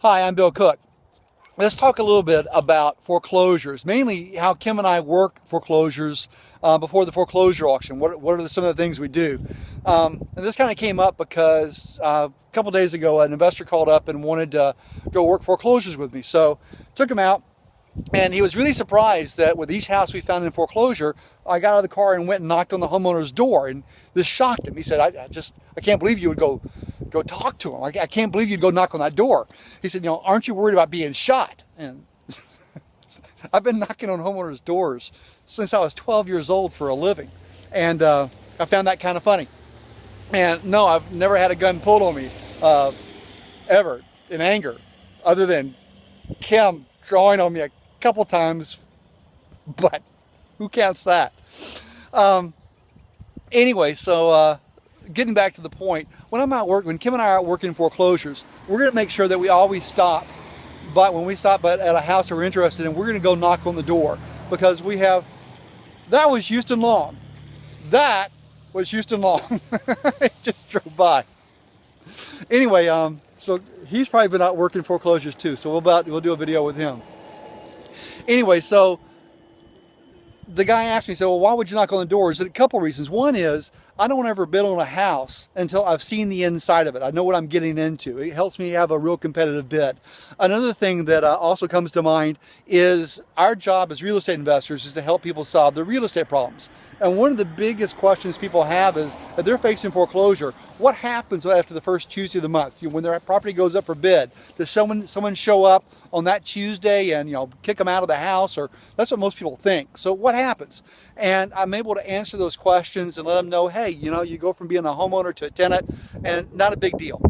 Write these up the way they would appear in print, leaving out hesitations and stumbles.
Hi, I'm Bill Cook. Let's talk a little bit about foreclosures, mainly how Kim and I work foreclosures before the foreclosure auction. What are some of the things we do? And this kind of came up because a couple days ago, an investor called up and wanted to go work foreclosures with me. So took him out, and he was really surprised that with each house we found in foreclosure, I got out of the car and went and knocked on the homeowner's door, and this shocked him. He said, I can't believe you would go talk to him. I can't believe you'd go knock on that door. He said, aren't you worried about being shot? And I've been knocking on homeowners' doors since I was 12 years old for a living. And I found that kind of funny. And no, I've never had a gun pulled on me, ever, in anger, other than Kim drawing on me a couple times, but who counts that? Anyway, so getting back to the point, when Kim and I are out working foreclosures, we're going to make sure that we always stop. But when we stop at a house that we're interested in, we're going to go knock on the door, because that was Houston Long. That was Houston Long. It just drove by. Anyway, so he's probably been out working foreclosures too. So we'll do a video with him. Anyway, so the guy asked me, well, why would you knock on the door? There's a couple reasons. One is, I don't ever bid on a house until I've seen the inside of it. I know what I'm getting into. It helps me have a real competitive bid. Another thing that also comes to mind is our job as real estate investors is to help people solve their real estate problems. And one of the biggest questions people have is, if they're facing foreclosure, what happens after the first Tuesday of the month? When their property goes up for bid, does someone show up on that Tuesday and kick them out of the house? Or that's what most people think. So what happens? And I'm able to answer those questions and let them know, hey, you go from being a homeowner to a tenant, and not a big deal.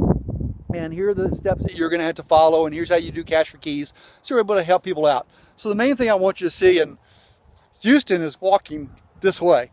And here are the steps that you're going to have to follow, and here's how you do cash for keys. So we're able to help people out. So the main thing I want you to see in Houston is walking this way.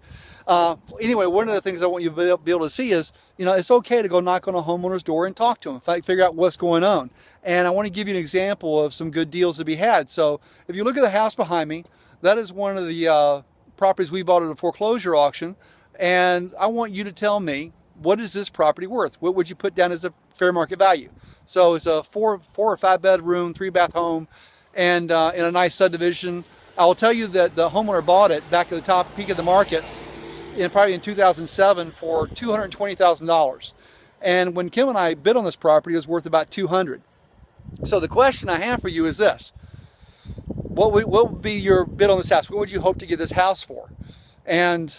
Anyway, one of the things I want you to be able to see is, it's okay to go knock on a homeowner's door and talk to them, figure out what's going on. And I want to give you an example of some good deals to be had. So if you look at the house behind me, that is one of the properties we bought at a foreclosure auction. And I want you to tell me, what is this property worth? What would you put down as a fair market value? So it's a four or five bedroom, 3-bath home, and in a nice subdivision. I will tell you that the homeowner bought it back at the top peak of the market, probably in 2007, for $220,000. And when Kim and I bid on this property, it was worth about $200,000. So the question I have for you is this: what would be your bid on this house? What would you hope to get this house for? And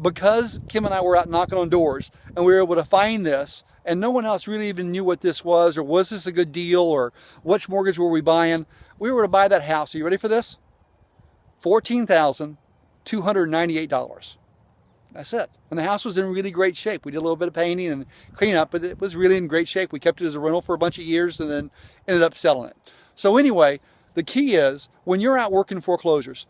because Kim and I were out knocking on doors and we were able to find this, and no one else really even knew what this was, or was this a good deal, or which mortgage were we buying, we were to buy that house. Are you ready for this? $14,298. That's it. And the house was in really great shape. We did a little bit of painting and cleanup, but it was really in great shape. We kept it as a rental for a bunch of years and then ended up selling it. So anyway, the key is, when you're out working foreclosures,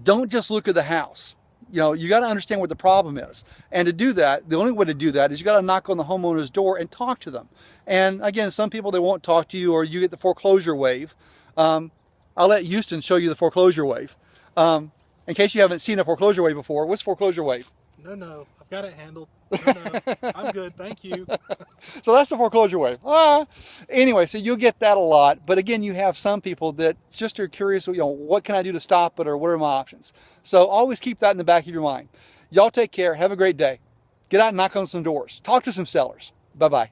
don't just look at the house. You got to understand what the problem is. And to do that, the only way to do that is you got to knock on the homeowner's door and talk to them. And again, some people, they won't talk to you, or you get the foreclosure wave. I'll let Houston show you the foreclosure wave. In case you haven't seen a foreclosure wave before, what's foreclosure wave? No, I've got it handled. No, I'm good, thank you. So that's the foreclosure wave. Anyway, so you'll get that a lot. But again, you have some people that just are curious, what can I do to stop it, or what are my options? So always keep that in the back of your mind. Y'all take care. Have a great day. Get out and knock on some doors. Talk to some sellers. Bye-bye.